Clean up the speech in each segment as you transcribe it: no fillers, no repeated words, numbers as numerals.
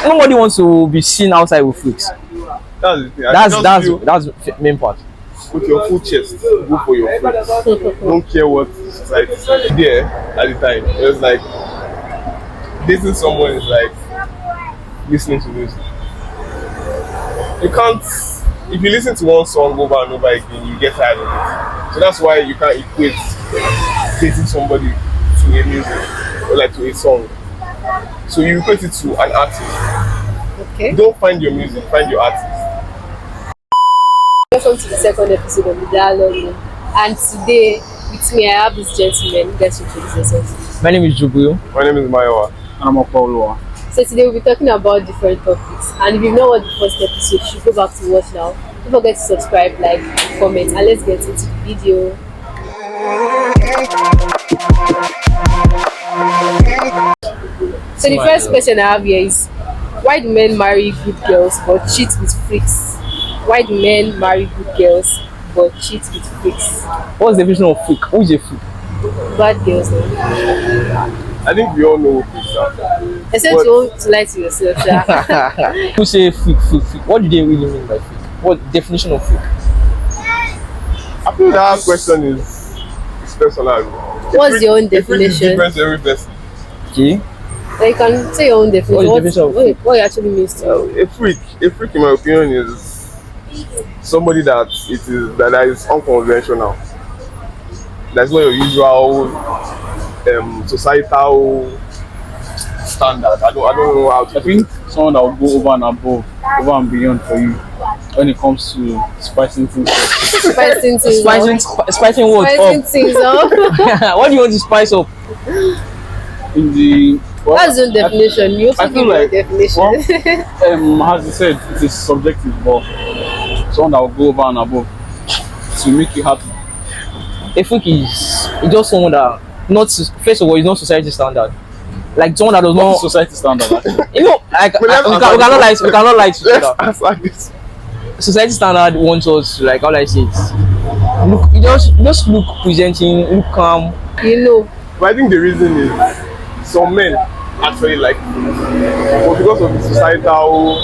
Nobody wants to be seen outside with freaks. That's the thing. That's the main part. Put your full chest, go for your freaks. Don't care what society says. There at the time, it was like dating someone is like listening to music. You can't. If you listen to one song over and over again, you get tired of it. So that's why you can't equate dating somebody to a music or like to a song. So you equate it to an artist. Okay. Don't find your music, find your artist. Welcome to the second episode of the Dialogue. And today, with me, I have this gentleman. You guys should introduce yourselves. My name is Jubril. My name is Mayowa. And I'm Apollo. So today we'll be talking about different topics. And if you've not watched the first episode, you should go back to watch now. Don't forget to subscribe, like, comment, and let's get into the video. So the first question I have here is, why do men marry good girls but cheat with freaks? Why do men marry good girls but cheat with freaks? What's the definition of freak? Who is a freak? Bad girls, no? I think we all know freaks are. Except you want to lie to yourself. Yeah. Who say freak? What do they really mean by freak? What definition of freak? I feel that question is personal. What's your own A freak is definition? different to every person. Okay. Like, you can say your own definition. What is the definition of freak? What it actually means to you? A freak in my opinion is somebody that is unconventional. That's not your usual societal standard. I don't know how to. I think someone that will go over and above, over and beyond for you when it comes to spicing things up. Spicing things Spicing what Spicing up? things up. What do you want to spice up? In the That's your definition. You also I give feel your like definition. as you said, it is subjective, but someone that will go over and above to make you happy. A freak is just someone that first of all is not society standard. Like someone that does What not is society standard? Actually? you know, like we cannot lie to each Let's other. answer this. Society standard wants us to, like, how do I say it? Look, you just look presenting, look calm. You know. But I think the reason is some men actually like it. But because of the societal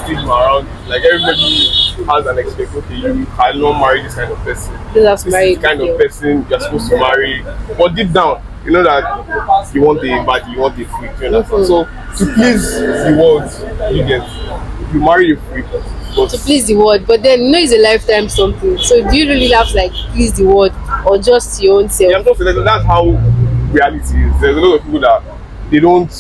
stigma around it, like everybody has an expectation, okay, you cannot marry this kind of person. This This is the kind of person you're supposed to marry. But deep down, you know that you want a body, you want a freak, you understand? So to please the world, you marry a freak. But To please the world, but then you know it's a lifetime something. So do you really have to like please the world or just your own self? yeah, I'm just saying that's how reality is. There's a lot of people that they don't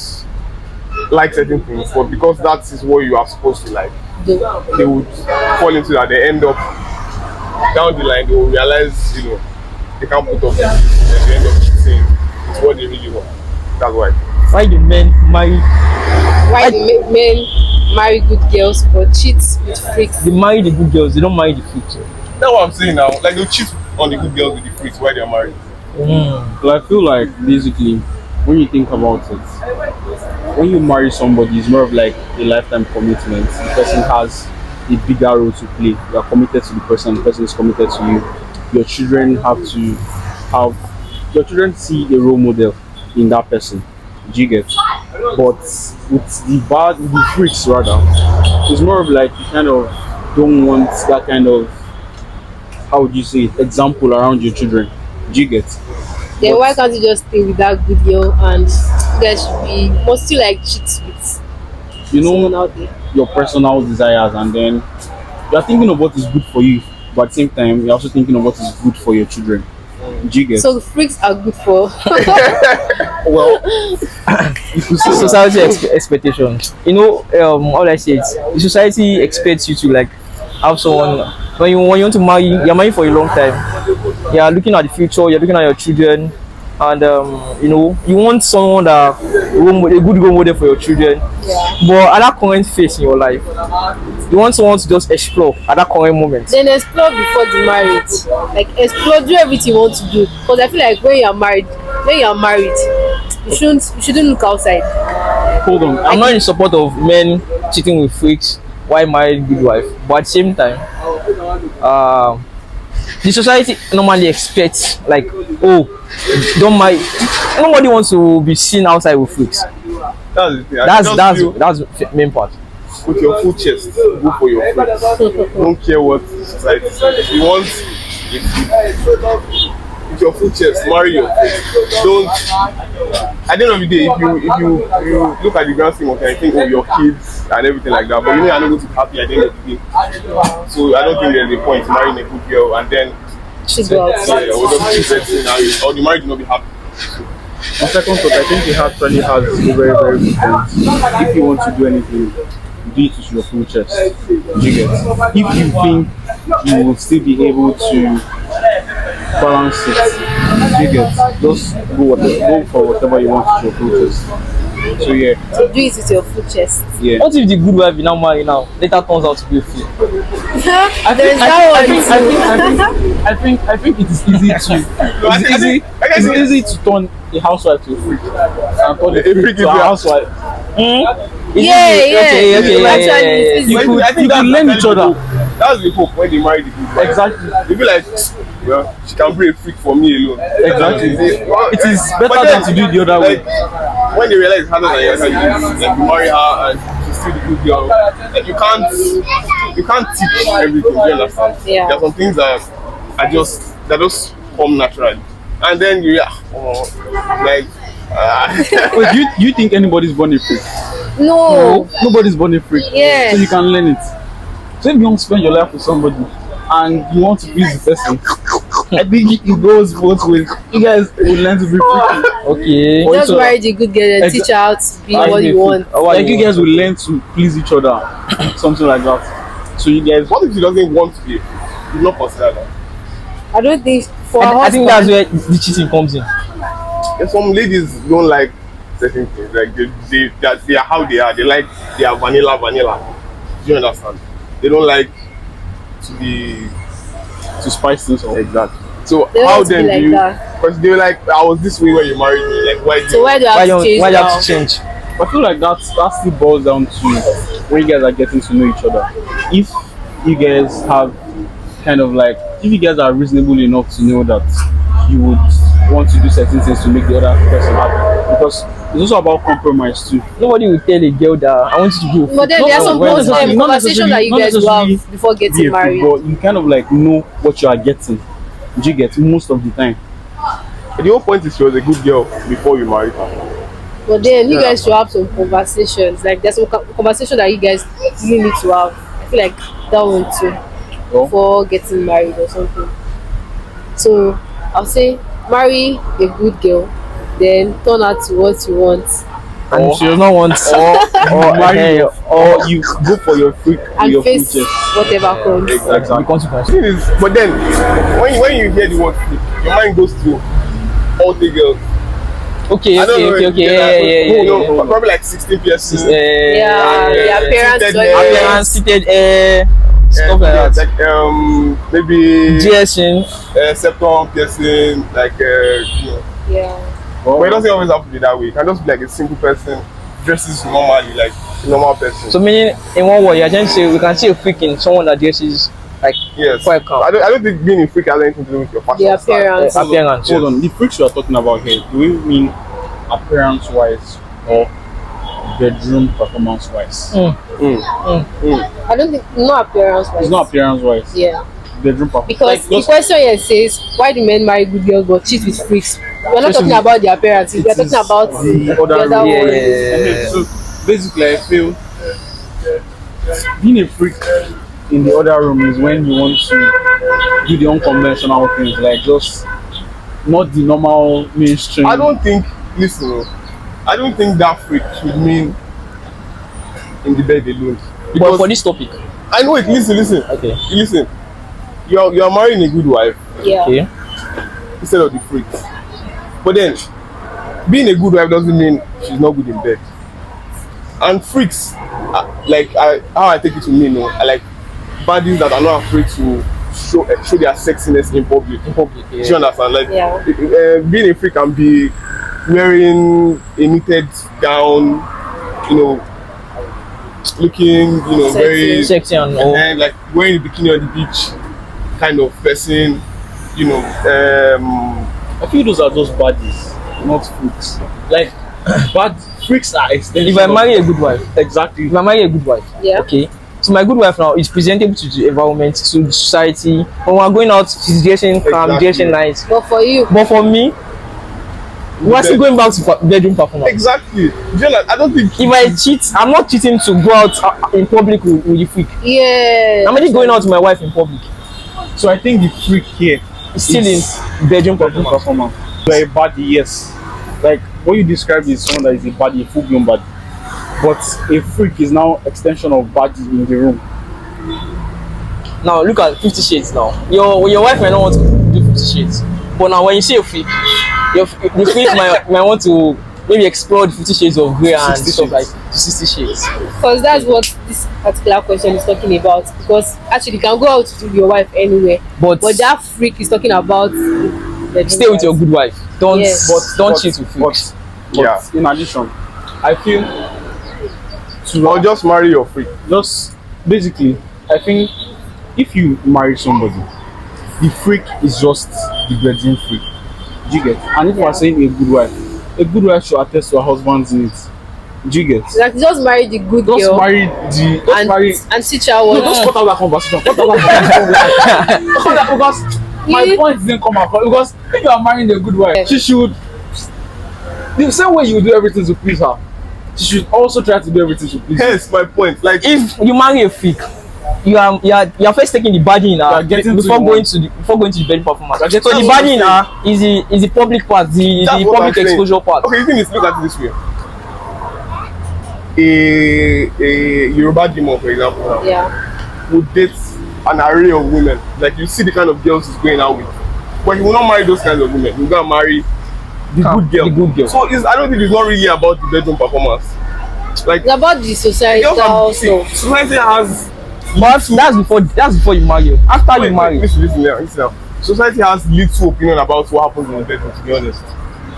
like certain things, but because that is what you are supposed to like, they would fall into that. They end up down the line, they will realize, they can't put up with it, and they end up cheating. It's what they really want. That's why. Why do men marry? Why do men marry good girls but cheat with freaks? They marry the good girls. They don't marry the freaks. That's what I'm saying now. Like they'll cheat on the good girls with the freaks while they're married. Well, I feel like basically, when you think about it, when you marry somebody, it's more of like a lifetime commitment. The person has a bigger role to play. You are committed to the person is committed to you. Your children see a role model in that person. Do you get? But with the freaks rather, it's more of like you kind of don't want that kind of, how would you say it, example around your children. Do you get? Then why can't you just stay with that good girl and you guys must still like cheat with someone out there? Your personal desires, and then you're thinking of what is good for you, but at the same time you're also thinking of what is good for your children. Do you get? So freaks are good for Well, Society expectations. How do I say it? The society expects you to like have someone when you want to marry. You're married for a long time. You're looking at the future. You're looking at your children, and you want someone that a good role model for your children. yeah. But at that current phase in your life, you want someone to just explore at that current moment. Then explore before the marriage. Like explore, do everything you want to do. Because I feel like when you're married, you shouldn't look outside. hold on. I'm not in support of men cheating with freaks while married good wife, but at the same time, the society normally expects like, oh, don't marry. Nobody wants to be seen outside with freaks. That's the thing. I That's just that's feel that's the main part. with your full chest, go for your freaks. Don't care what society says. You want with your full chest, marry your freaks. Don't. At the end of the day, if you look at the grand scheme of things, I think of your kids and everything like that, but you know you're not going to be happy at the end of the day. So I don't think there's a point in marrying a good girl and then She's well. yeah, or the marriage will not be happy. On second thought, I think it actually has a very, very good point. If you want to do anything, do it with your full chest. You get. If you think you will still be able to balance it, you get. Just go for whatever you want with your full chest. So yeah, So do it with your full chest. yeah. What if the good wife you now marry now later turns out to be a fool? There is that one. I think it is easy to it's easy to turn a housewife to a freak and turn a freak to a housewife. Yeah. Okay. Actually, it's easy. I think You could learn each other. That's the hope when they marry the good wife. Exactly. They be like, well, she can be a freak for me alone. Exactly. It is But better then, than to do it the other way. like, when they realize it's harder than you actually do, like you marry her and she's still the good girl, like you can't teach everything. Do you understand? Yeah. There are some things that just come naturally, and then you like. Wait, do you think anybody's born a freak? No. Nobody's born a freak. Yes. So you can learn it. So if you don't spend your life with somebody and you want to please the person, I think it goes both ways. You guys will learn to be freaky. Okay. For Just each other. marry the good girl and teach her how to be what you want. Like you guys will learn to please each other, something like that. So you guys, What if she doesn't want to be? You not consider that. I don't think for a I think that's husband. where the cheating comes in. And some ladies don't like certain things. Like they are how they are. They like they are vanilla. Do you understand? They don't like to be to spice things up. exactly. So They don't how want to then be do like you? that. Because they were like, I was this way when you married me. Like why? So why do I have to change Why you now? have to change? I feel like that still boils down to when you guys are getting to know each other. If you guys have kind of like, if you guys are reasonable enough to know that you would want to do certain things to make the other person happy, because it's also about compromise too. Nobody will tell a girl that I want you to do. But then there are some Not conversations necessarily- that you not guys will necessarily have before be getting a married. freak, but you kind of like know what you are getting. Do you get most of the time? The whole point is she was a good girl before you married her. But then you guys should have some conversations. Like there's some conversation that you guys really need to have. I feel like that one too Well, before getting married or something. So I'll say marry a good girl, then turn her to what you want, And she does not want or marry, or or you go for your freak with and your face future. whatever comes. Exactly. the consequence. Thing is, but then when you hear the word freak, your mind goes to all the girls. Okay. I don't know if you get that. Yeah. You know, probably like 16 PS. Yeah, their parents seated don't hair. even- Appearance, seated air, stuff like that. Like maybe GSing. septum piercing, like you know. Yeah. But it doesn't always have to be that way. You can just be like a simple person, dresses normally, like a normal person. So meaning in one word, you're trying to say we can see a freak in someone that dresses like yes, quite calm. I don't think being a freak has anything to do with your fashion The style. appearance. Appearance. Hold on, the freaks you are talking about here, do we mean appearance wise or bedroom performance wise? I don't think not appearance wise. It's not appearance wise. Yeah. Bedroom performance. Because the question here says, why do men marry good girls but cheat with freaks? We're not talking about the appearance, we're talking about the other Yeah, one. yeah. So basically, I feel being a freak in the other room is when you want to do the unconventional things, like just not the normal mainstream. I don't think that freak should mean in the bed alone. But for this topic, I know it. Listen. okay. Listen. You're marrying a good wife Yeah. Okay. instead of the freaks. But then, being a good wife doesn't mean she's not good in bed. And freaks, how I take it to mean, are like bodies that are not afraid to show their sexiness in public. In public, Do you yeah. understand? Like, Yeah. being a freak can be wearing a knitted gown, you know, looking, you know, Sexy. very Sexy and all. and like wearing a bikini on the beach kind of person, you know. I feel those are just bodies, not freaks. Like bad freaks are extension. If I marry a good wife, exactly. if I marry a good wife, Yeah. okay. So my good wife now is presentable to the environment, to the society. When we're going out, she's dressing calm, Exactly. dressing nice. But for you, But for me, we're still going back to bedroom performance. Exactly. You know, like, I don't think If I cheat, I'm not cheating to go out in public with the freak. yeah. I'm only going out with my wife in public. So I think the freak here It's still is in bedroom bedroom performance. performance. You're a baddie, yes. Like what you described is someone that is a baddie, a full-blown baddie. But a freak is now extension of baddie in the room. Now look at 50 Shades now. Your wife might not want to do 50 Shades. But now when you see a freak, the freak might want to maybe explore the 50 Shades of Grey and 60 stuff like shades. 60 Shades. Because that's what this particular question is talking about. Because actually, you can go out with your wife anywhere, But that freak is talking about the stay with your good wife. Don't Yes. don't cheat with freaks. But Yeah. in addition, I feel or just marry your freak. just basically, I think if you marry somebody, the freak is just the bedroom freak. Do you get? And if you Yeah. are saying a good wife should attest to her husband's needs. Do you get? Like just marry the good Just girl marry the. Just and marry. and teach her No, what. just cut out that conversation. Cut out that conversation. Because my Yeah. point didn't come across. Because if you are marrying a good wife, she should. The same way you do everything to please her, she should also try to do everything to please you. Hence my point. Like If you marry a freak, you are first taking the body in her getting to before the going one. to the bedroom performance. You're So getting the to body in the her is the public part, the that's what I'm public saying. exposure part. Okay, you think is look at it this way. A Yoruba demon, for example, now, Yeah. would date an array of women. Like you see the kind of girls he's going out with. But he will not marry those kinds of women. He'll go and marry the good girl. The good girl. So I don't think it's not really about the bedroom performance. Like It's about the society girls have, also. see, society has But that's before you marry. After you marry, listen now. Society has little opinion about what happens in the bedroom, to be honest.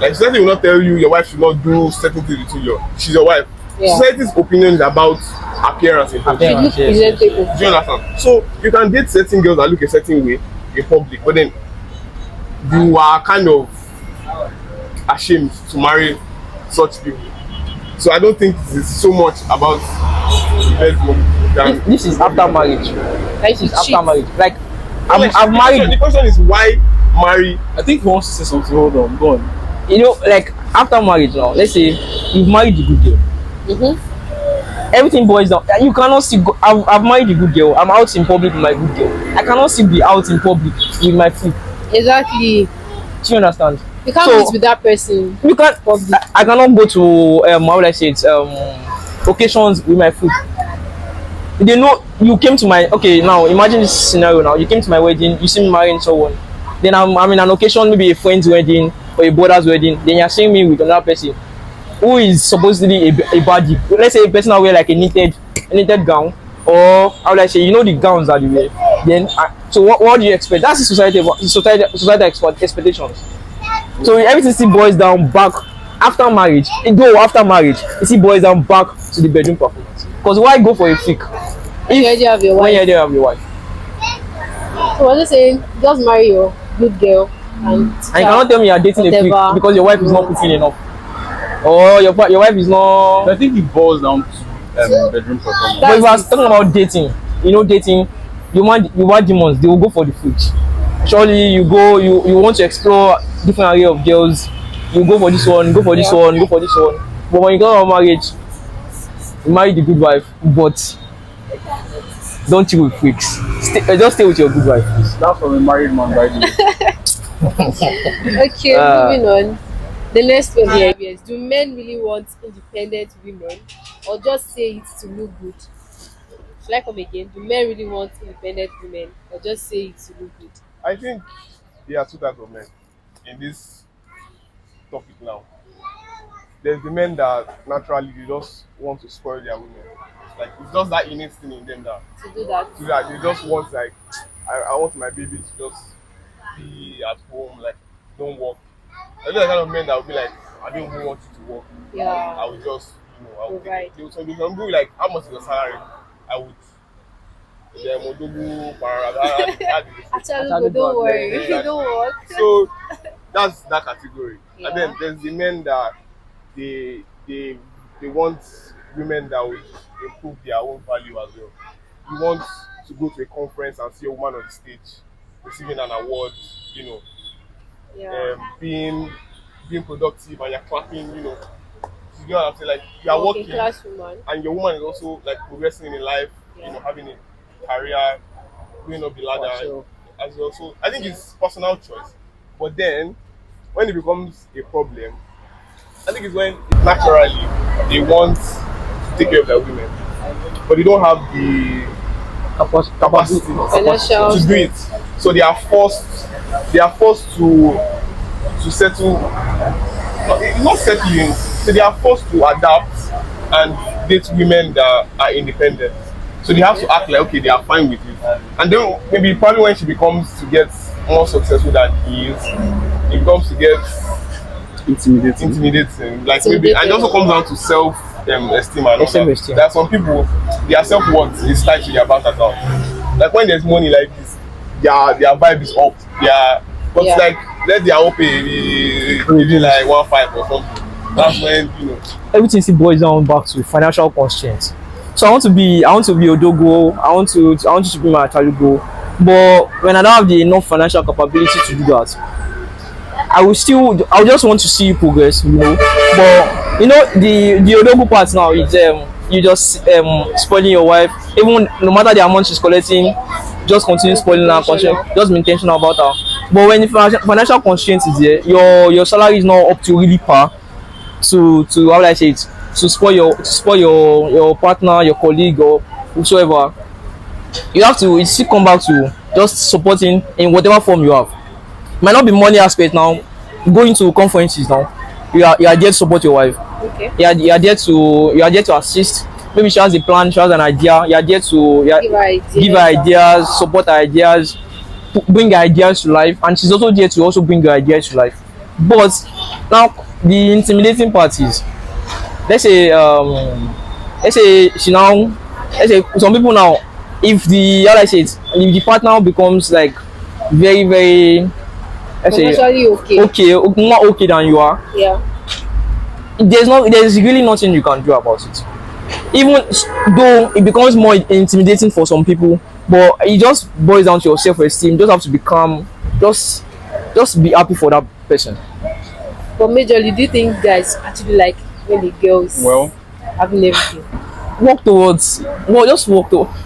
Like society will not tell you your wife should not do certain things with you. She's your wife. Yeah. Society's opinion is about appearance in public. You look Yes. presentable. Do you understand? So you can date certain girls that look a certain way in public, but then you are kind of ashamed to marry such people. So I don't think it's so much about the bedroom than this is after marriage. Like This is you cheat. after marriage. Like Like, I've the married. question is why marry? I think he wants to say something. Hold on, go on. You know, like after marriage now. Let's say you've married the good girl. Everything boils down. You cannot still go. I've married a good girl. I'm out in public with my good girl. I cannot still be out in public with my freak. Exactly. Do you understand? You can't So- meet with that person. You can't. I cannot go to how would I say it? Occasions with my food. They know you came to my. Okay, now imagine this scenario. Now you came to my wedding. You see me marrying someone. Then I'm in an occasion, maybe a friend's wedding or a brother's wedding. Then you're seeing me with another person who is supposedly a baddie. Let's say a person that wear like a knitted gown, or how would I say? You know the gowns that you wear. Then so what do you expect? That's the society expectations. So everything still boils down back after marriage. Though after marriage, it still boils down back to the bedroom performance. Because why go for a freak You already have your when wife. you're there have your wife? So I'm just saying, just marry your good girl and And you cannot tell me you're dating a freak Whatever. because your wife is not cooking enough, or your wife is not. I think it boils down to bedroom performance. But if I was That's talking about dating, you know, dating, you want demons, they will go for the fruit. Surely you want to explore different array of girls. You go for this one, go for this one, go for this one. But when you go about marriage, you marry the good wife, but don't chill with freaks. Just stay with your good wife, please. That's from a married man, by the way. Okay, moving on. The next one here is: do men really want independent women, or just say it to look good? Should I come again? Do men really want independent women, or just say it to look good? I think there are two types of men in this topic now. There's the men that naturally they just want to spoil their women. Like it's just that innate thing in them that To do that, they just want like I want my baby to just be at home, like don't work. I know the kind of men that will be like, I don't even want you to work. I yeah, will just I will Provide. take it. They will some people be like, how much is your salary? I would actually, don't worry, Yeah. you don't work. So that's that category. Yeah. And then there's the men that they they want women that will improve their own value as well. You want to go to a conference and see a woman on the stage receiving an award, you know, Yeah. being productive and you're clapping, you know. You know what I'm saying? Like you are Working working class woman. and your woman is also like progressing in life, you know, having a career, going up the For ladder sure. as well. So I think it's personal choice. But then when it becomes a problem, I think it's when naturally they want to take care of their women, but they don't have the capacity Financial to do it. So they are forced to settle, not settling. So they are forced to adapt and date women that are independent. So they have to act like okay, they are fine with it. And then maybe probably when she becomes to get more successful than he is, he becomes to get intimidating. Like maybe, and it also comes down to self esteem and all that. Self-esteem. There are some people, their self worth is tied to their bank account. Like when there's money like this, their vibe is up. But Yeah. like let their OP maybe like 1.5 or something. That's when you know. Everything still boils down back to financial constraints. So I want to be Odogo. I want you to be my Chalugo. But when I don't have the enough financial capability to do that, I will just want to see you progress, you know. But you know the Odogo part now is you just spoiling your wife. Even no matter the amount she's collecting, just continue spoiling her, just be intentional about her. But when the financial constraint is there, your salary is not up to really par to how will I say it, to spoil your partner, your colleague or whosoever. You have to still come back to just supporting in whatever form you have. Might not be money aspect now. Going to conferences now, you are there to support your wife. Okay. You are there to assist. Maybe she has a plan, she has an idea. You are there to give her ideas, support her ideas, bring her ideas to life, and she's also there to also bring your ideas to life. But now the intimidating part is, let's say some people now, if the how do I say it, if the partner becomes like very very, let's say Financially okay. more okay than you are, Yeah. there's really nothing you can do about it. Even though it becomes more intimidating for some people, but it just boils down to your self-esteem. You just have to be calm, just be happy for that person. But majorly, do you think guys actually like when the girls Well, having everything? Just work towards.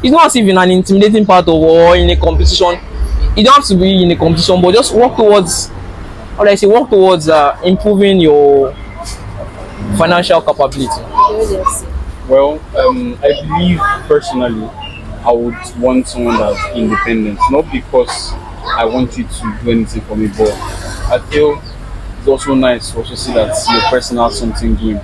It's not as if in an intimidating part of or in a competition. You don't have to be in a competition, but just work towards, how do I say, work towards improving your financial capability. Yes. well, I believe personally, I would want someone that's independent, not because I want you to do anything for me, but I feel it's also nice to also see that your person has something doing.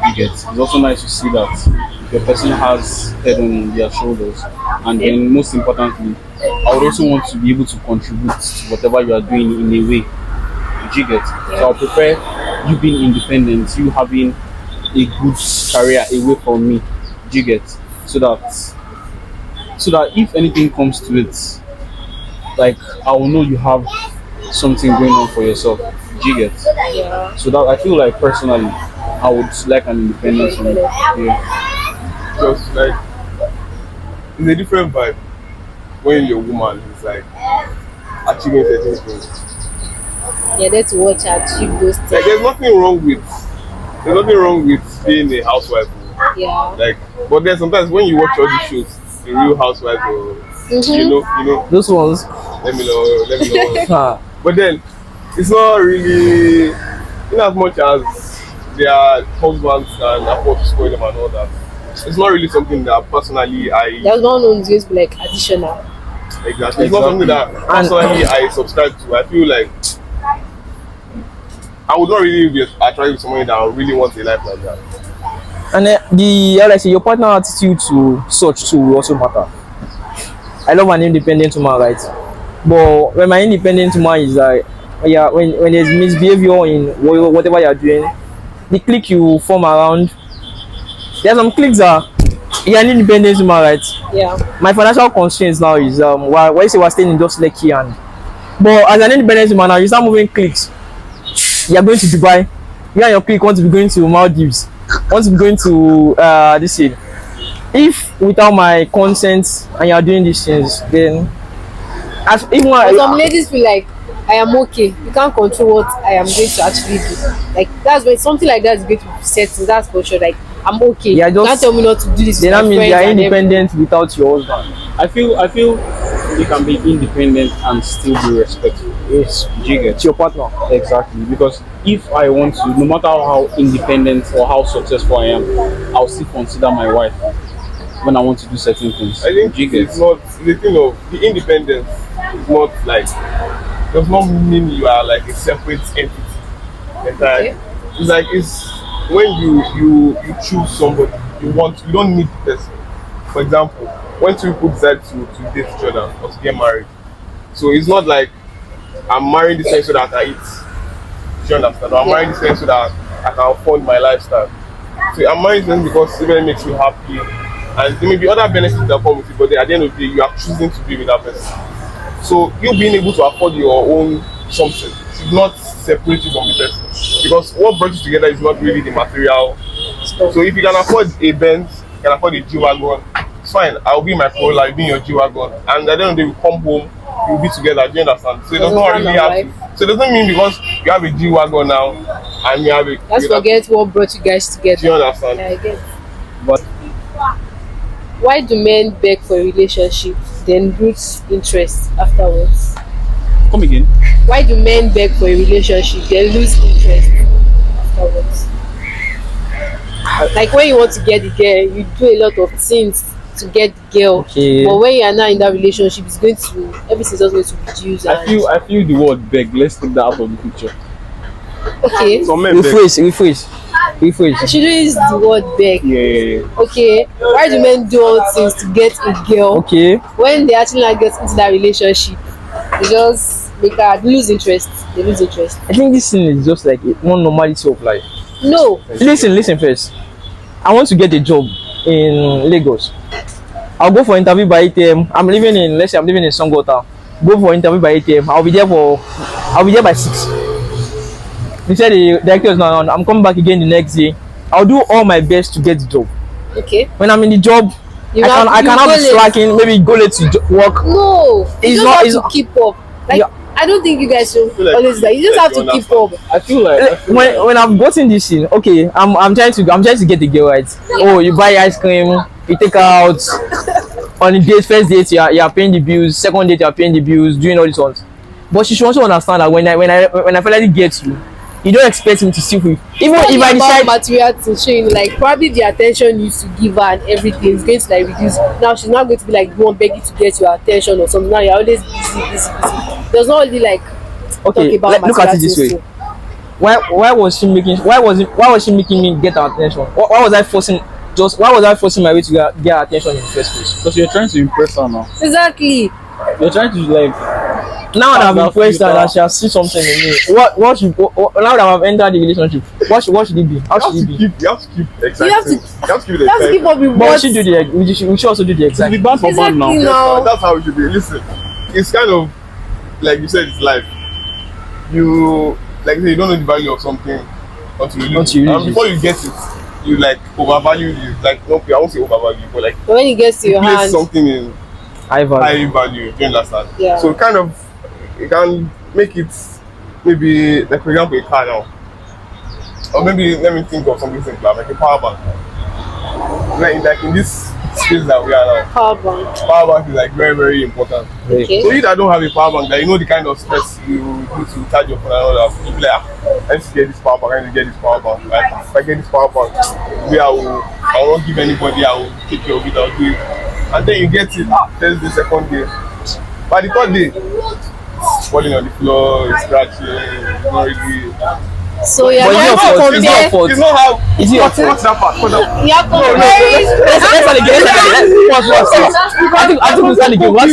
You get. It's also nice to see that your person has head on their shoulders, and then most importantly, I would also want to be able to contribute to whatever you are doing in a way. You get. So I prefer you being independent, you having a good career away from me. You get. So that if anything comes to it, like I will know you have something going on for yourself. You get. Yeah. So that I feel like personally, I would like an independence from you. Yeah. Just like it's a different vibe when your woman is like achieving certain things. Yeah, that's watch her achieve those Like things. there's nothing wrong with being a housewife. Yeah. Like, but then sometimes when you watch all these shows, the Real Housewives, or you know, Those ones. let me know. Ah, But then it's not really, in as much as their husbands can afford to spoil them and all that. It's not really something that personally There's one who's going to be like additional. exactly. It's not something that personally I subscribe to. I feel like I would not really be attracted to someone that really wants a life like that. and how do I say, your partner attitude to such too will also matter. I love an independent woman, right? But when my independent woman is like, yeah, when there's misbehavior in whatever you're doing, the clique you form around, there's some cliques that you're an independent woman, right? Yeah. My financial constraints now is why you say we're staying in just Lekki, and but as an independent woman now, you start moving cliques. You're going to Dubai. You and your clique want to be going to Maldives. once I'm going to this thing, if without my consent and you are doing these things, then as even But some ladies feel like I am okay. You can't control what I am going to actually do. Like that's when something like that is going to be settled. That's for sure. Like I'm okay. Yeah, You can't tell me not to do this. then with that my means they friends are and independent without your husband. I feel you can be independent and still be respectful. Yes, Do you get? to your partner. Exactly, because if I want to, no matter how independent or how successful I am, I'll still consider my wife when I want to do certain things. I think Do you get? it's not the thing of the independence is not like does not mean you are like a separate entity. Entirely. Okay. It's like it's when you choose somebody you don't need the person. For example, when two people decide to date each other or to get married, so it's not like I'm marrying this person so that I can eat. Do you understand? Or I'm marrying this person so that I can afford my lifestyle. So I'm marrying this person because it really makes me happy. And there may be other benefits that come with it, but at the end of the day, you are choosing to be with that person. So you being able to afford your own something should not separate you from the person. Because what brought you together is not really the material. So if you can afford a Benz, you can afford a G-Wagon, it's fine. I'll be in my Corolla, you'll be in your G-Wagon. And at the end of the day, we come home, we'll be together. Do you understand? So it does not really have to. So it doesn't mean because you have a G-Wagon now and you have a... Let's forget what brought you guys together. Do you understand? Yeah, I get. But Why do men beg for a relationship, then lose interest afterwards? come again. Why do men beg for a relationship, then lose interest afterwards? Like when you want to get the girl, you do a lot of things to get the girl. Okay. But when you are now in that relationship, it's going to everything's just going to reduce. I feel the word beg. Let's take that out of the picture. Okay. Some men beg. Rephrase. I should use the word beg. Yeah. Okay. Why do men do all things to get a girl? Okay. When they actually like get into that relationship, they just make her lose interest. They lose interest. I think this thing is just like one normality of life. No. Listen first. I want to get a job in Lagos. I'll go for interview by 8 a.m. I'm living in Songota. Go for interview by 8 a.m. I'll be there by 6. They said the director is not on. I'm coming back again the next day. I'll do all my best to get the job. Okay. When I'm in the job, You I cannot go be late. slacking, maybe go late to work. No. It's You not- just it's have not- to keep up. Like Yeah. I don't think you guys should feel like- always like. You just have like to you keep up. I feel like When I've gotten this thing, okay, I'm trying to get the girl right. Oh, you buy ice cream, you take her out on the date, first date you are paying the bills, second date you are paying the bills, doing all these ones. But she should also understand that when I finally get you don't expect me to still with you. Even if I decide material to show you, like probably the attention you used to give her and everything is going to like reduce. Now she's not going to be like one begging to get your attention or something. Now you're always busy. There's not really like okay, talk about look at it material this things way. too. Why was she making me get her attention? Why was I forcing my way to get her attention in the first place? because you're trying to impress her now. Exactly. You're trying to like Now that I've That impressed her, filter. that she has seen something in me. Now that I've entered the relationship, what should it be? How should it be? You have to keep exciting. You have to- You have to keep it You have to keep exciting. up with But what. we should also do the to exact. be band for band now. Exactly now. That's how it should be. Listen, it's kind of like you said, it's life. You like you say, you don't know the value of something until you lose Until you it. lose And it. before you get it, you like overvalue it. Like okay, I won't say overvalue, but like But when it gets to you your place hand, something in I value. high value. Do you understand? Yeah. So kind of you can make it maybe like for example a car now. Or maybe let me think of something simpler, like a power bank. Like in this space that we are now, power bank. power bank is like very, very important. Okay. So you that don't have a power bank, that you know the kind of stress you do to charge your phone and all that, you be like, I need to get this power bank, I need to get this power bank. Like if I get this power bank, maybe I won't give anybody, I will take care of it, I'll do it. And then you get it, there's the second day. By the third day, it's falling on the floor, it's scratching, it's not really. So you're But trying it's to not your fault. compare. It's not how. Is it your What's fault? that part? What's that part? You're comparing. Let's start again. I think we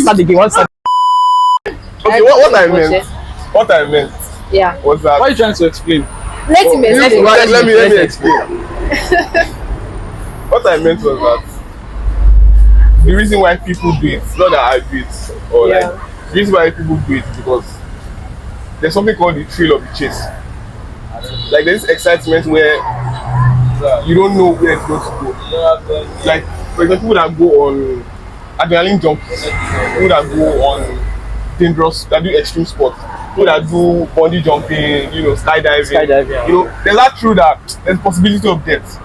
start again. Let's start. Okay, what I meant Yeah. was that. Why are you trying to explain? Let him explain. Let me explain. What I meant was that the reason why people do it, not that I do it, or Yeah. like the reason why people do it is because there's something called the thrill of the chase. Like there's excitement where you don't know where it's going to go. Like, for example, people that go on adrenaline junkies, people that go on dangerous, that do extreme sports, people that do bungee jumping, skydiving. Skydiving, yeah. There's that true that there's possibility of death.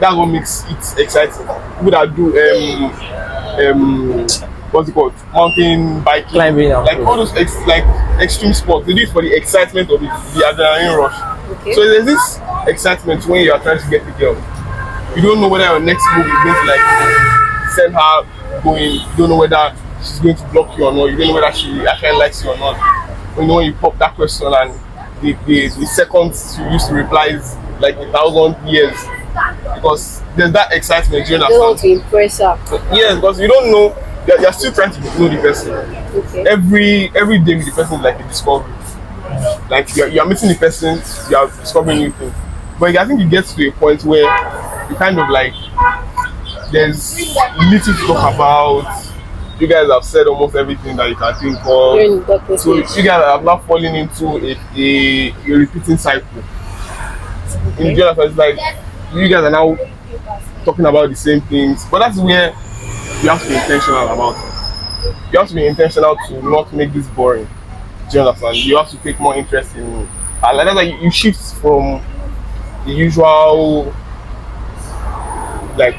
That's what makes it exciting. People that do what's it called? Mountain biking, Climbing, like all those like extreme sports. They do it for the excitement of it, the adrenaline rush. Okay. So there's this excitement when you are trying to get the girl. You don't know whether your next move is going to like send her going. You don't know whether she's going to block you or not. You don't know whether she actually likes you or not. When you pop that question and the seconds you used to reply is like 1,000 years, because there's that excitement. Do you You don't want understand? to impress her. Yes, because you don't know. You're still trying to know the person. Okay. Every day with the person is like a discovery. Like you're meeting the person, you're discovering new things. But I think it gets to a point where you kind of like there's little to talk about. You guys have said almost everything that you can think You're in of. the doctor's So stage. you guys have not fallen into a repeating cycle. In general, it's like you guys are now talking about the same things. But that's where you have to be intentional about it. You have to be intentional to not make this boring. Do you understand? You have to take more interest in, and like that's like you shift from the usual like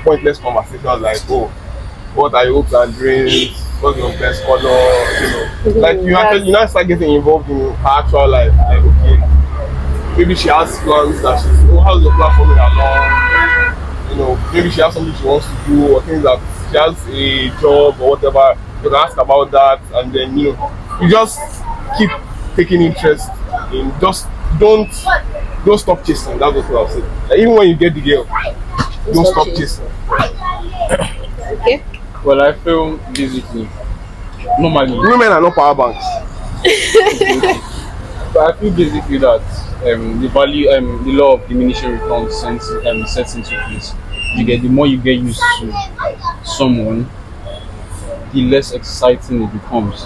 pointless conversations like, oh, what are your hopes and dreams? What's your best color? Like you now start getting involved in her actual life. Like, okay, maybe she has plans that how's your plan coming along? Maybe she has something she wants to do, or things that she has a job or whatever. You can ask about that, and then you just keep taking interest in. Just don't stop chasing. That's what I'll say. Like, even when you get the girl, don't stop chasing. Okay. Well, I feel basically normally, Women are not power banks. but I feel basically that the value, the law of diminishing returns sets into place. The more you get used to someone, the less exciting it becomes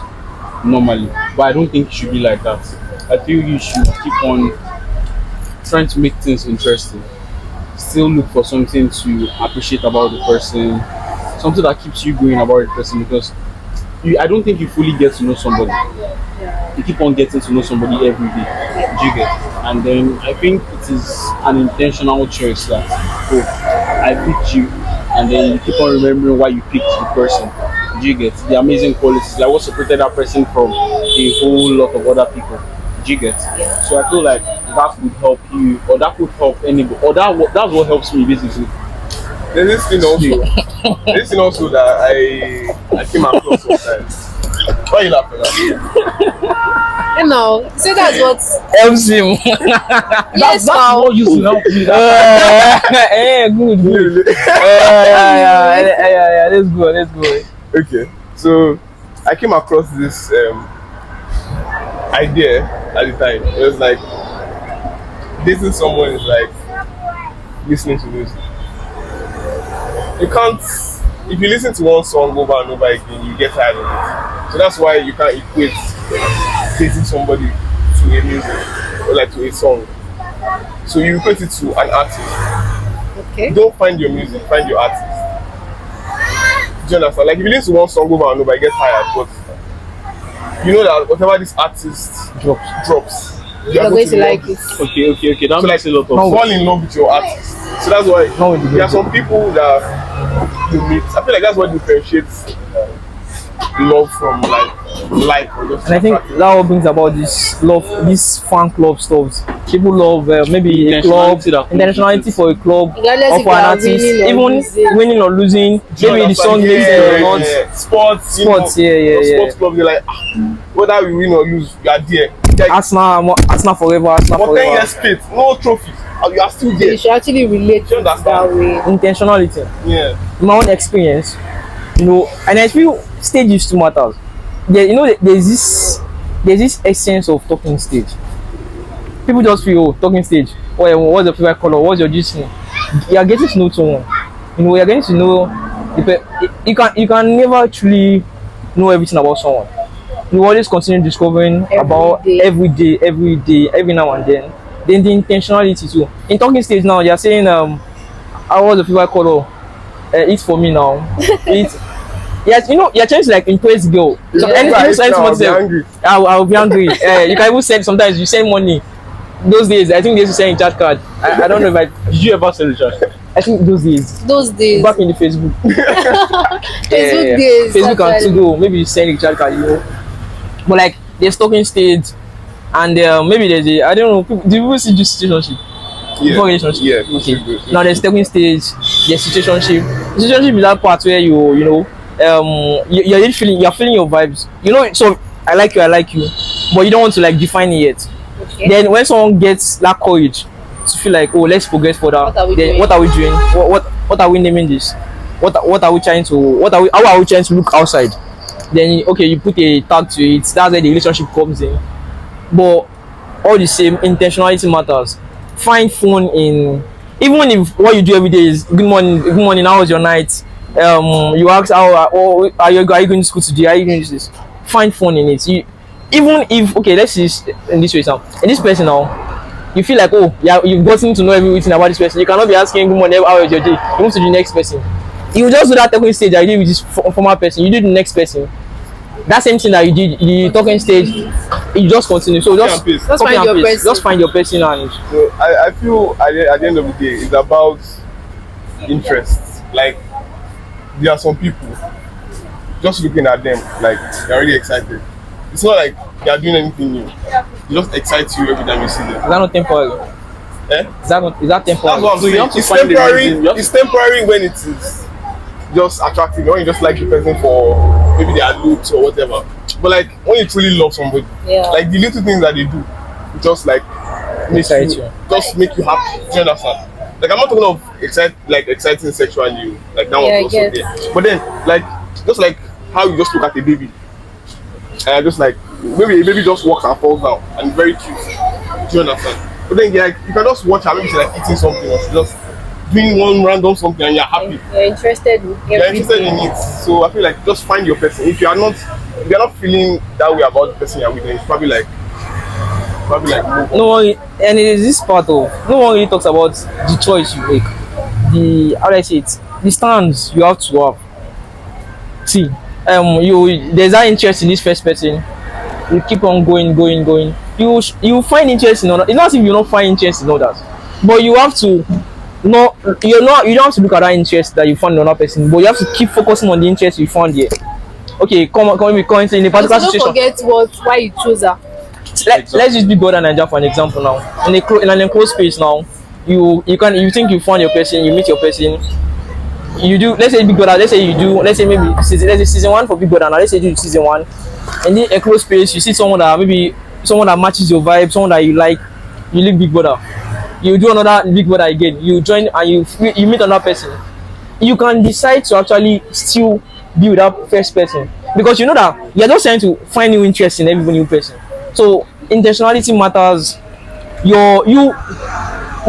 normally. But I don't think it should be like that. I feel you should keep on trying to make things interesting. Still look for something to appreciate about the person, something that keeps you going about the person, because I don't think you fully get to know somebody. You keep on getting to know somebody every day. Do you get? And then I think it is an intentional choice that, oh, I picked you, and then you keep on remembering why you picked the person. Do you get? The amazing qualities, like what separated that person from a whole lot of other people. Do you get? So I feel like that could help you, or that could help anybody, or that's what helps me basically. There's this thing also that I came across sometimes. Why are you laughing at? So that's what. Helps him. Yes, That's what used to help me. Good. Yeah. Let's go. Okay, so I came across this idea at the time. It was like dating someone is like listening to music. You can't, if you listen to one song over and over again, you get tired of it. So that's why you can't equate dating somebody to a music or like to a song. So you equate it to an artist. Okay. Don't find your music, find your artist. Do you understand? Like if you listen to one song over and over, you get tired, but you know that whatever this artist drops, You're going to like love it. Okay. That So makes like a lot of fall in love with your artist. So that's why No, it there are some people that you meet. I feel like that's what differentiates love from like or just And I think attractive. that what brings about this love, this fan club stuff. People love maybe a club, intentionality for a club, Regardless or if for an you are artist, winning or even losing. winning or losing. Do you Maybe the understand? song makes it or not. Sports, Sports, yeah. Sports club, you're like, whether we win or lose, you are there. Like, Arsenal forever, Arsenal for 10 forever. years straight, no trophy, and you are still You there. should actually relate Do you to that understand? way. Intentionality. Yeah. My own experience, and I feel stages too matters. There's this essence of talking stage. People just feel, oh, talking stage. Oh, what's your favorite color? What's your juice? You are getting to know someone. You're getting to know. You can never truly know everything about someone. You always continue discovering Every about day. every day, every now and then. Then the intentionality too. In talking stage now, you're saying I was the people I call it's for me now. It's yes, you know, you're trying to like impress girl. So Yeah. anything you send I'll someone be to angry. I'll be angry. You can even send sometimes you send money. Those days, I think they used to send a chat card. I don't know if I Did you ever send a chat? I think those days. Those days, Back in the Facebook. Facebook days, Facebook can actually. still go. Maybe you send a chat card, you know. But like there's talking stage and maybe there's a I don't know, do people see this situationship? Yeah. Before relationship. Yeah. Okay. Now there's talking stage, there's situationship. Situationship is that part where you know, you're feeling your vibes. You know, so I like you, but you don't want to like define it yet. Okay. Then when someone gets that courage to feel like, oh, let's progress further. What are we then doing? what are we doing? What are we naming this? What are we trying to? How are we trying to look outside? Then okay, you put a tag to it. That's where the relationship comes in. But all the same, intentionality matters. Find fun in even if what you do every day is good morning, how was your night? You ask are you going to school today? Are you doing this? Find fun in it. Even if okay, let's see in this way, Sam. In this person now, you feel like oh yeah, you've gotten to know everything about this person. You cannot be asking good morning, how was your day? You move to the next person. You just do that talking stage I did with this former person. You do the next person. That same thing that you did the talking stage, you just continue. So just Copy and paste. Just copy find and your paste. person. Just find your person and So I feel at the end of the day, it's about interests. Like there are some people just looking at them like they're already excited. It's not like they are doing anything new. It just excites you every time you see them. is that not temporary? Eh? Is that That's temporary? what I'm So you saying. have to It's find the temporary. reason. You have to- It's temporary when it is just attractive. When you just like the person for maybe their looks or whatever. But like when you truly love somebody, Yeah. like the little things that they do, it just like makes Excite you, you. just make you happy. Do you understand? Like I'm not talking of exciting sexually, like that Yeah, I one also get. there. But then like just like how you just look at a baby, and just like maybe a baby just walks and falls down and it's very cute. Do you understand? But then like you can just watch her, maybe she's like eating something or she's just doing one random something and you're happy. You're interested in You're interested in everything. it. So I feel like just find your person. If you're not feeling that way about the person you're with, then it's probably like move on. No one and it is this part of no one really talks about the choice you make. The how do I say it? The stands you have to have. See, you there's that interest in this first person. You keep on going. You find interest in others. It's not as if you don't find interest in others, but you have to no you don't have to look at that interest that you found in another person, but you have to keep focusing on the interest you found here. Okay, come we come in a particular Also, don't situation. forget why you chose her. Let's use Big Brother Nigeria for an example now. In an enclosed space now, you think you found your person, you meet your person, you do let's say Big Brother, let's say maybe season one for Big Brother now, let's say you do season one, and in enclosed space you see someone that matches your vibe, someone that you like, you leave Big Brother, you do another Big Brother again, you join and you meet another person. You can decide to actually still be with that first person because you know that you're just trying to find new interest in every new person. So intentionality matters. You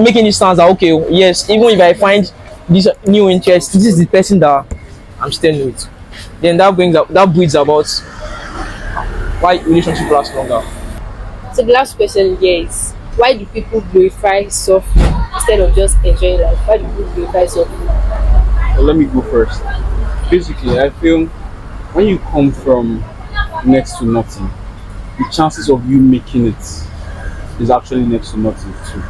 making this stance that okay, yes, even if I find this new interest, this is the person that I'm staying with. Then that breeds about why relationship lasts longer. So the last question here is why do people glorify suffering instead of just enjoying life? Why do people glorify suffering? Well, let me go first. Basically, I feel when you come from next to nothing, the chances of you making it is actually next to nothing too.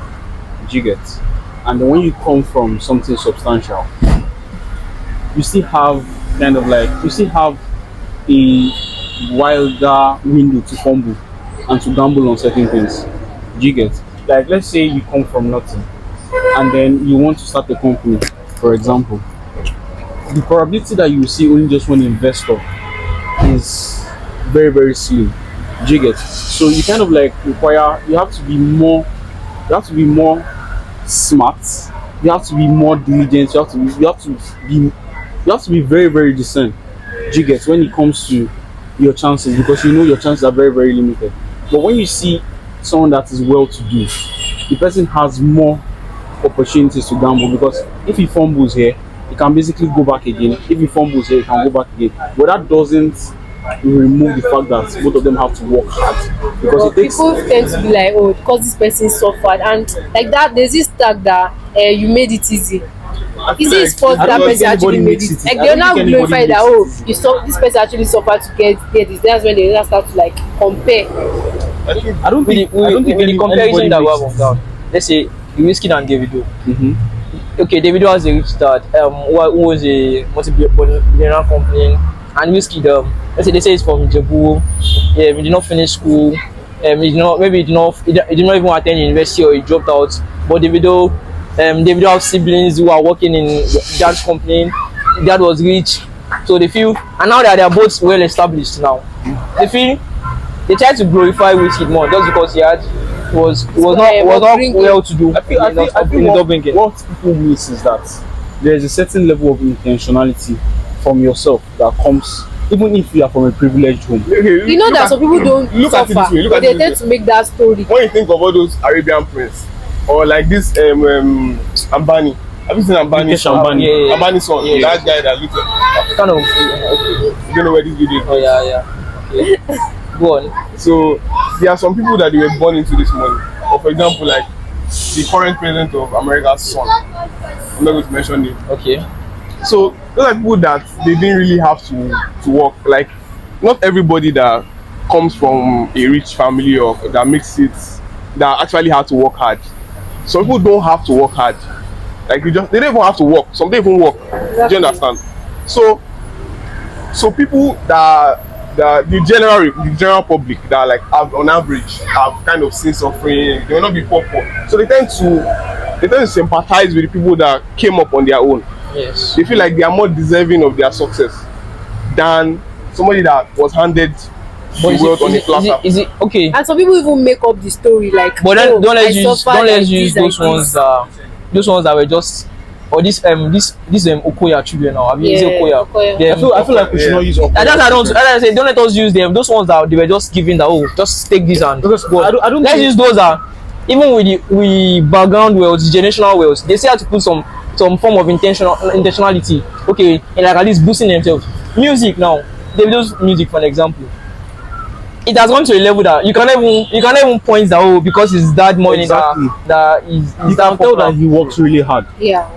Do you get? And then when you come from something substantial, you still have a wilder window to fumble and to gamble on certain things. Do you get? Like let's say you come from nothing and then you want to start a company, for example. The probability that you see only just one investor is very, very slim. Do you get? So you kind of like you have to be more smart, you have to be more diligent, you have to be very, very discerned. Do you get? When it comes to your chances, because you know your chances are very, very limited. But when you see someone that is well to do, the person has more opportunities to gamble because if he fumbles here, he can basically go back again. If he fumbles here, he can go back again. But that doesn't remove the fact that both of them have to work hard because But it takes. people tend to be like, oh, because this person suffered, and like that, there's this tag that you made it easy. I feel Is it his fault I that don't person think actually anybody made makes it? it. Like I they'll don't now think anybody glorify that, makes oh, it. this person actually suffered to get this. That's when they now start to like compare. I think I don't think. I don't think with the comparison anybody that we makes have on ground, let's say Whiskey and Davido. Mhm. Okay, Davido has a rich dad, who was a multi-billionaire company, and Whiskey, let's say they say he's from Jebu. He did not finish school. He did not, maybe he did not even attend university, or he dropped out. But Davido have siblings who are working in the dad's company. Dad was rich, so they feel, and now that they are both well established now, they feel they try to glorify Whiskey more just because he was not well to do. I feel what people miss is that there is a certain level of intentionality from yourself that comes even if you are from a privileged home. okay, You know look that at- some people don't look at it suffer, this way, look but at they it tend this to way. make that story. When you think of all those Arabian prince or like this Ambani, have you seen Ambani's Mukesh son? Ambani. Yeah. Ambani's son, Yeah. that guy that looks like, Kind of. you don't know where this video is. Oh yeah. Okay. Go on. So there are some people that they were born into this money. Or for example, like the current president of America's son. I'm not going to mention him. Okay. So those are people that they didn't really have to work. Like not everybody that comes from a rich family or that makes it that actually have to work hard. Some people don't have to work hard. Like they don't even have to work. Some don't even work. Do you understand? So people that the general public that like have on average have kind of seen suffering, they will not be poor. So they tend to sympathize with the people that came up on their own. Yes. They feel like they are more deserving of their success than somebody that was handed But the wealth on a platter. is it okay? And some people even make up the story like, But then oh, don't I let's use suffered don't let's like use this, like those ones that were just, or this Okoya tribute now. I mean, is it Yeah, Okoya? Okoya. Yeah, I feel like we should not use And that's I don't. As I say, don't let us use them. Those ones that they were just giving that, oh, just take this and Because go. I don't Let's think- use those that even with background wealth, generational wealth, they still have to put some form of intentionality. Okay, and like at least boosting themselves. Music now, they use music for an example. It has gone to a level that you can't even point that, oh, because it's that money Exactly. that is You that can tell popular. that he works really hard. Yeah.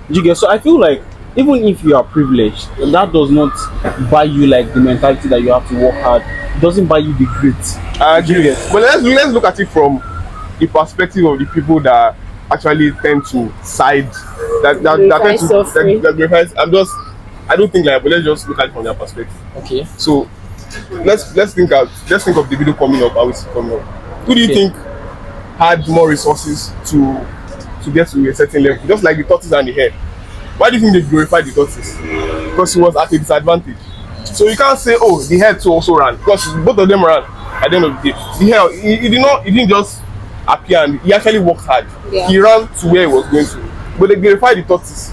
You get, so I feel like even if you are privileged, that does not buy you like the mentality that you have to work hard. It doesn't buy you the grit. I agree. But let's look at it from the perspective of the people that actually tend to side that Glorify tend to suffering. that glorifies. I don't think like, but let's just look at it from their perspective. Okay. So let's think of the video coming up. I will see coming up. Who do you Okay. think had more resources to get to a certain level? Just like the tortoise and the hare. Why do you think they glorified the tortoise? Because he was at a disadvantage. So you can't say, oh, the hare too also ran, because both of them ran at the end of the day. The hare, he didn't just appear, and he actually worked hard. Yeah. He ran to where he was going to. But they glorified the tortoise.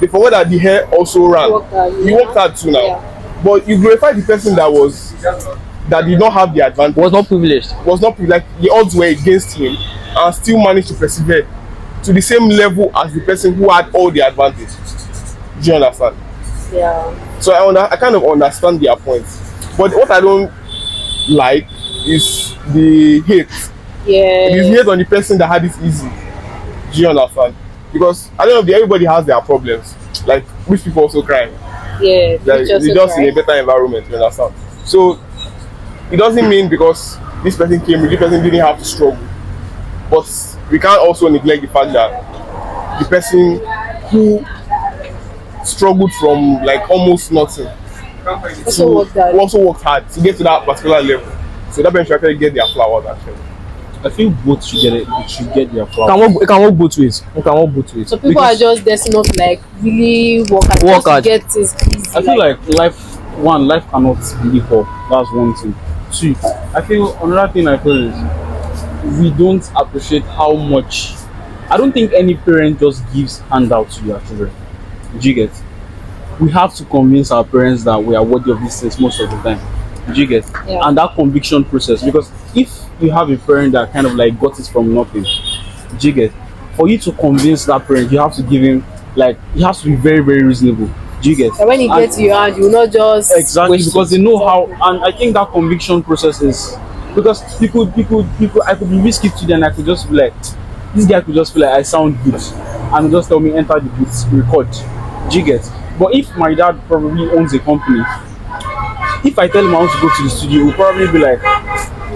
They forgot that the hare also ran. He yeah. worked hard too now. Yeah. But you glorify the person that did not have the advantage, Was not privileged. was not like the odds were against him, and still managed to persevere to the same level as the person who had all the advantage. Do you understand? Yeah. So I kind of understand their points, but what I don't like is the hate. Yeah. It is hate on the person that had it easy. Do you understand? Because at the end of the day, everybody has their problems. Like rich people also cry. Yeah. Like, Just they're just in a better environment. You understand? So it doesn't mean because this person came, this person didn't have to struggle. But we can't also neglect the fact that the person who struggled from like almost nothing also worked hard to get to that particular level. So that person should actually get their flowers actually. I feel both should get it. Should get their It flowers. can work both ways. It can work both ways. So people Because- are just destined to like really work hard, Work just to hard. get things easy. I feel like life cannot be equal. That's one thing. Two, I feel another thing I feel is we don't appreciate how much. I don't think any parent just gives handouts to their children. Do you get? We have to convince our parents that we are worthy of these things most of the time. Do you get? Yeah. And that conviction process, because if you have a parent that kind of like got it from nothing, do you get? For you to convince that parent, you have to give him like, he has to be very, very reasonable. Do you get? And when it And gets to your hand, you will not just exactly Question. because they know how, and I think that conviction process is because I could be risky to them. I could just be like, this guy could just feel like I sound good, and just tell me enter the booth, record. Do you get? But if my dad probably owns a company, if I tell him I want to go to the studio, he'll probably be like,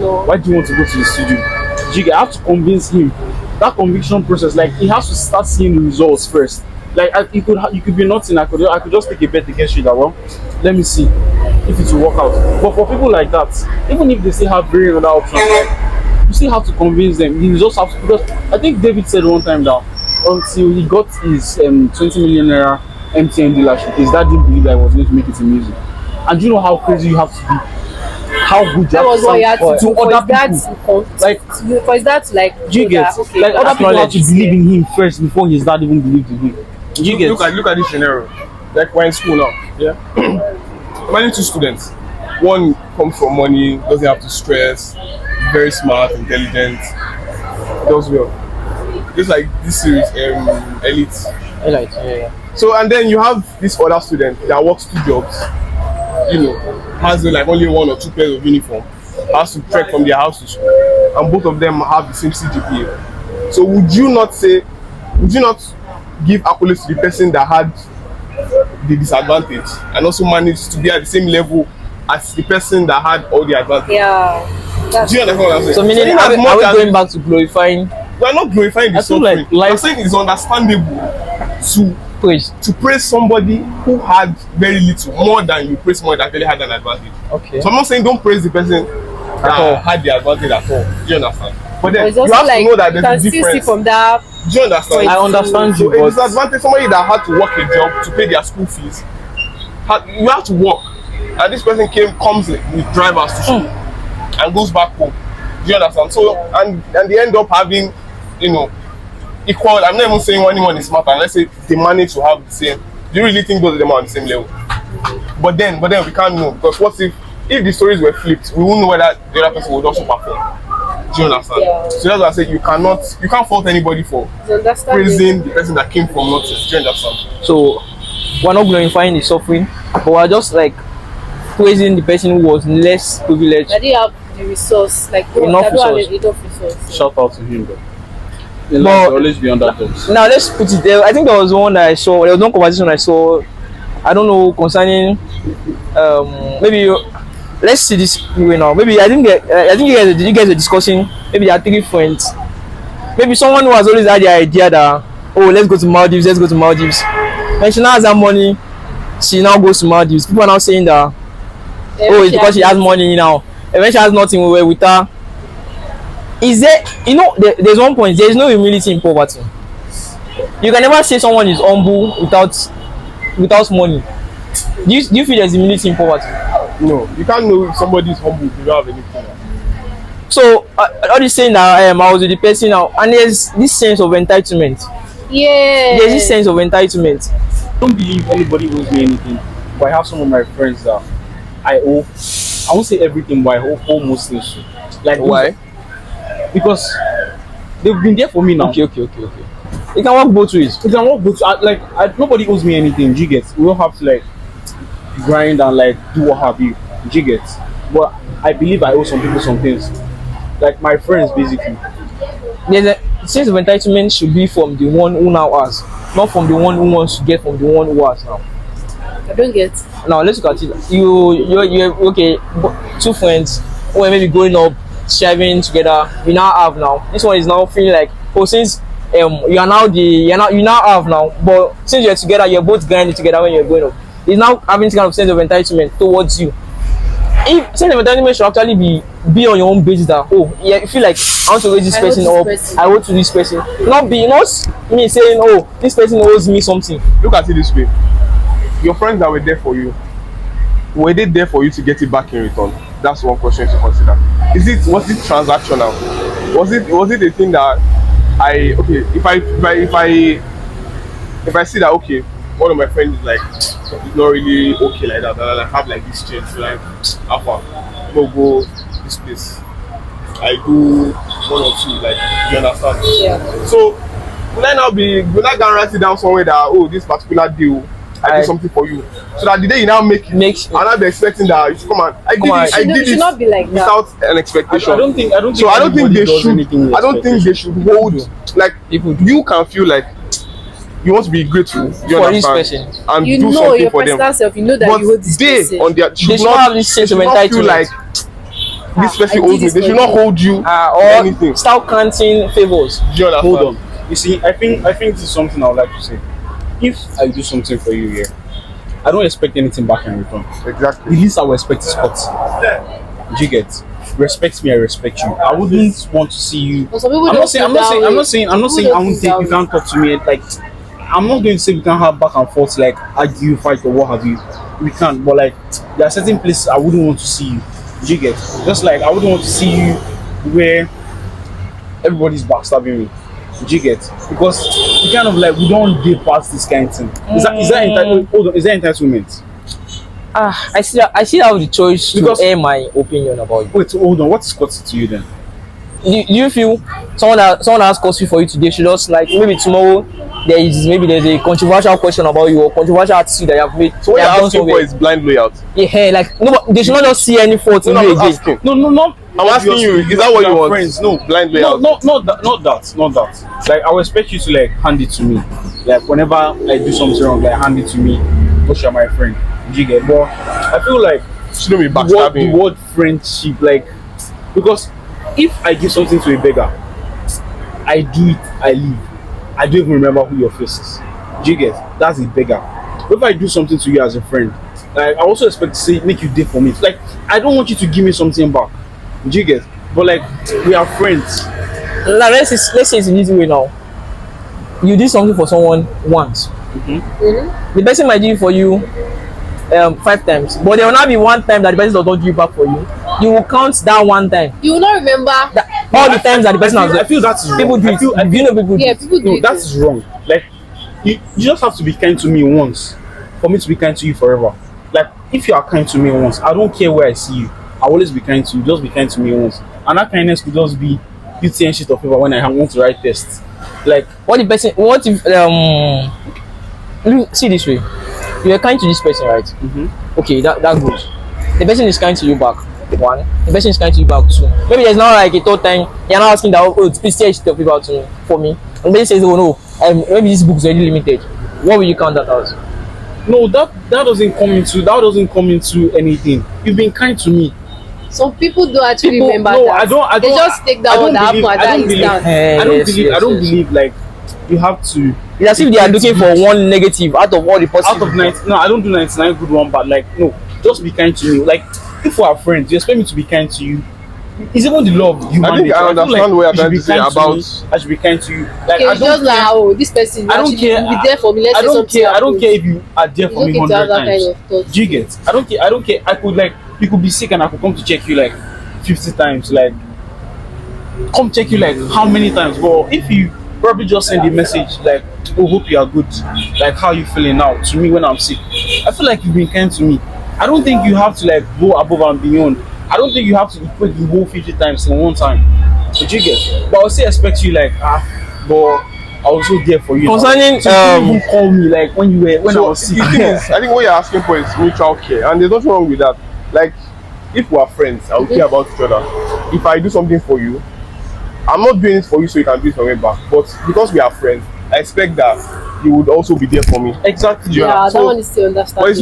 no. why do you want to go to the studio? Do you get? I have to convince him. That conviction process, like he has to start seeing the results first. Like it could be nothing. I could just take a bet against you that, well, let me see if it will work out. But for people like that, even if they still have very other options, like, you still have to convince them. You just have to, because I think David said one time that until he got his 20 million naira MTN dealership, his dad didn't believe that he was going to make it in music. And do you know how crazy you have to be? How good That was what he had to do for other his dad people. to Like, for his dad to like do you know get? that, okay, Like other people have to acknowledge believe it. in him first before his dad even believed in him. Do you get? Look at this scenario. Like we're in school now. Yeah. Imagine two students. One comes from money, doesn't have to stress, very smart, intelligent, does well. Just like this series, Elite. Right, yeah. So and then you have this other student that works two jobs, has like only one or two pairs of uniform, has to trek from their house to school, and both of them have the same CGPA. So would you not give accolades to the person that had the disadvantage and also managed to be at the same level as the person that had all the advantage? Yeah. Do you understand what I'm saying? So meaning, in are as we much as going back to glorifying we're not glorifying the I feel suffering. like life- I'm saying it's understandable praise? to praise somebody who had very little, more than you praise someone that really had an advantage. Okay. So I'm not saying don't praise the person all. that had the advantage at all. Do you understand? But then It's you also have like to know that you there's can a still see difference. from that. Do you understand? I understand So you, a but disadvantage, somebody that had to work a job to pay their school fees, you have to work. And this person comes with drivers to school and goes back home. Do you understand? So and they end up having, equal. I'm not even saying anyone is smarter. Let's say they manage to have the same. Do you really think both of them are on the same level? But then we can't know, because what if the stories were flipped, we wouldn't know whether the other person would also perform. Do you understand? Yeah. So that's why I say you can't fault anybody for It's understanding. praising the person that came from nothing. Do you understand? So we're not glorifying the suffering, but we're just like praising the person who was less privileged. I didn't have the resource, like Enough I don't have resource. enough resource. shout out to him, though. But- In life, will always be underdogs. Now let's put it there. I think there was one that I saw. There was one conversation I saw. I don't know, concerning let's see this way now. Maybe I think you guys are discussing. Maybe there are three friends. Maybe someone who has always had the idea that, oh, let's go to Maldives. When she now has that money, she now goes to Maldives. People are now saying that, oh, it's because she has money now. And when she has nothing with her, is there, there's one point, there is no humility in poverty. You can never say someone is humble without money. Do you feel there's humility in poverty? No, you can't know if somebody is humble if you don't have anything. So all this saying that I was with the person now, and there's this sense of entitlement. Yeah. There's this sense of entitlement. I don't believe anybody owes me anything, but I have some of my friends that I won't say everything, but I owe most things to. Like, Why? because they've been there for me now. Okay. It can work both ways. It can work, but nobody owes me anything. Do you get? We don't have to like grind and like do what have you. Do you get? But I believe I owe some people some things. Like my friends, basically. There's a sense of entitlement should be from the one who now has, not from the one who wants to get from the one who has now. I don't get. Now let's look at it. You're okay. Two friends who are maybe growing up, striving together. You now have now. This one is now feeling like, oh, since you now have now, but since you're together, you're both grinding together when you're growing up. He's now having this kind of sense of entitlement towards you. If sense of entitlement should actually be on your own basis, that, oh yeah, you feel like I want to raise this person up, I owe to this person. Not me saying, oh, this person owes me something. Look at it this way. Your friends that were there for you, were they there for you to get it back in return? That's one question to consider. Was it transactional? Was it a thing that if I see that, okay, one of my friends is like, it's not really okay like that, and I have like this change, like, Alpha, go this place. I do one or two, like, you understand? Yeah. So will I not guarantee down somewhere that, oh, this particular deal I do something for you. So that the day you now make it, I'll not be expecting that you should come and I did it should not be like that. without an expectation. I don't think So I don't think anybody they does should. anything with I don't think they should hold like People do. you can feel like you want to be grateful you For this understand, person. and You do know something your for them. personal self, you know that But you hold this they person. on their They should not have this sense of feel entitlement. like this person I owes did me. this They for should not you. hold you Or anything. start counting favors. Do you understand? Hold on. You see, I think this is something I would like to say. If I do something for you here, I don't expect anything back in return. Exactly. The least I will expect is courtesy. Do you get? Respect me, I respect you. I wouldn't want to see you. But some people I'm don't not saying feel that way. I won't say People you don't can't talk to me. Like, I'm not going to say we can't have back and forth, like argue, fight, or what have you. We can't, but like there are certain places I wouldn't want to see you. Do you get? Just like I wouldn't want to see you where everybody's backstabbing me. Do you get? Because we kind of like we don't get past this kind of thing. Is that entitlement? Hold on, is that entitlement? I see have the choice Because- to air my opinion about you. Wait, hold on. What is courtesy to you then? Do you feel someone that has courtesy for you today should just like maybe tomorrow there's a controversial question about you or controversial attitude that you have made. So what you you're have done asking for somewhere. is blind loyalty. Yeah, like no, they should not just see any fault in No, you I'm not again. asking. No, not. I'm asking you, is that what you want? Friends, no. Blind No, loyalty. not that. Like I will expect you to like hand it to me. Like whenever I do something wrong, like hand it to me. Because you're my friend. Do you get? But I feel like Shouldn't be the backstabbing. word friendship, like because if I give something to a beggar, I do it, I leave. I don't even remember who your face is. Do you get? That's a beggar. If I do something to you as a friend, like I also expect to say make you day for me. Like I don't want you to give me something back. Do you get? But like we are friends. Now let's say it's an easy way now. You did something for someone once. The person might do it for you 5 times, but there will not be one time that the person does not do it back for you. You will count that one time. You will not remember. All the times that the person I has. feel that's wrong. People do it. You know people do Yeah, it. people do No, it. that is wrong. Like you just have to be kind to me once for me to be kind to you forever. Like if you are kind to me once, I don't care where I see you. I'll always be kind to you. Just be kind to me once. And that kindness could just be you tearing shit of paper when I want to write tests. Like What if look, see this way, you are kind to this person, right? Okay, that goes. The person is kind to you back. 1, the person is kind to you back 2. Maybe there's not like a third time you're not asking that, oh, please tear shit of paper to me for me. And the person says, oh no, maybe this book is already limited. What will you count that as? no, that doesn't come into anything. You've been kind to me. Some people don't actually People, remember no, that. I don't. They just take that one that happened and that is down. I don't believe like you have to. It's as if they are looking for one negative out of all the positive. Out of 90, no, I don't do 99 good one, but like no, just be kind to me. Like if we are friends, you expect me to be kind to you. It's even the love human I think nature. I feel understand what you're you should trying be to say kind about. me, I should be kind to you. Like Okay, I it's don't just like care. oh, this person I don't actually care. will be there for me. Let's I say don't something care. I don't happens. care if you are there for It's me okay to have 100 that kind times. of thought. Do you get? I don't care. I could like you could be sick and I could come to check you like 50 times. Like come check you like how many times? But if you probably just send a message like, "Oh, hope you are good. Like how you feeling now?" To me when I'm sick, I feel like you've been kind to me. I don't think you have to like go above and beyond. I don't think you have to equate the whole 50 times in one time. But you get? But I'll still expect you like but I was so there for you. Concerning, so you even call me like when I was sick. The thing is, I think what you're asking for is mutual care, and there's nothing wrong with that. Like, if we are friends, I will care about each other. If I do something for you, I'm not doing it for you so you can do it for me back. But because we are friends, I expect that you would also be there for me. Exactly. Yeah, that So- one is still understandable. But it's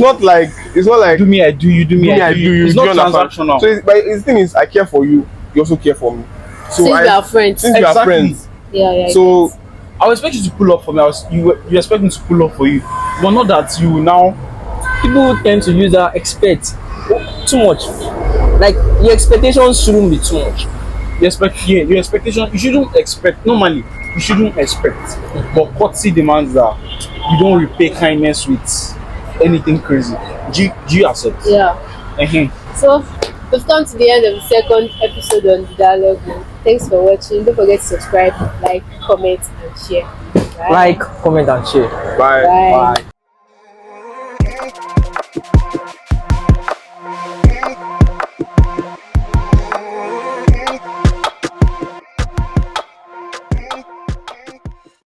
not like Do me, I do you. Do me, I do you. It's do not you understand? transactional. So but the thing is, I care for you. You also care for me. So since we are friends. since we are Exactly. friends, Yeah. so I would expect you to pull up for me. You expect me to pull up for you, but not that you now. People tend to use that expect too much. Like your expectations shouldn't be too much. Your expectation. You shouldn't expect. Normally, you shouldn't expect. But courtesy demands that you don't repay kindness with anything crazy. Do you accept? Yeah. Uh-huh. So we've come to the end of the second episode on the dialogue. Thanks for watching. Don't forget to subscribe, like, comment, and share. Bye. Like, comment, and share. bye. Bye. Bye.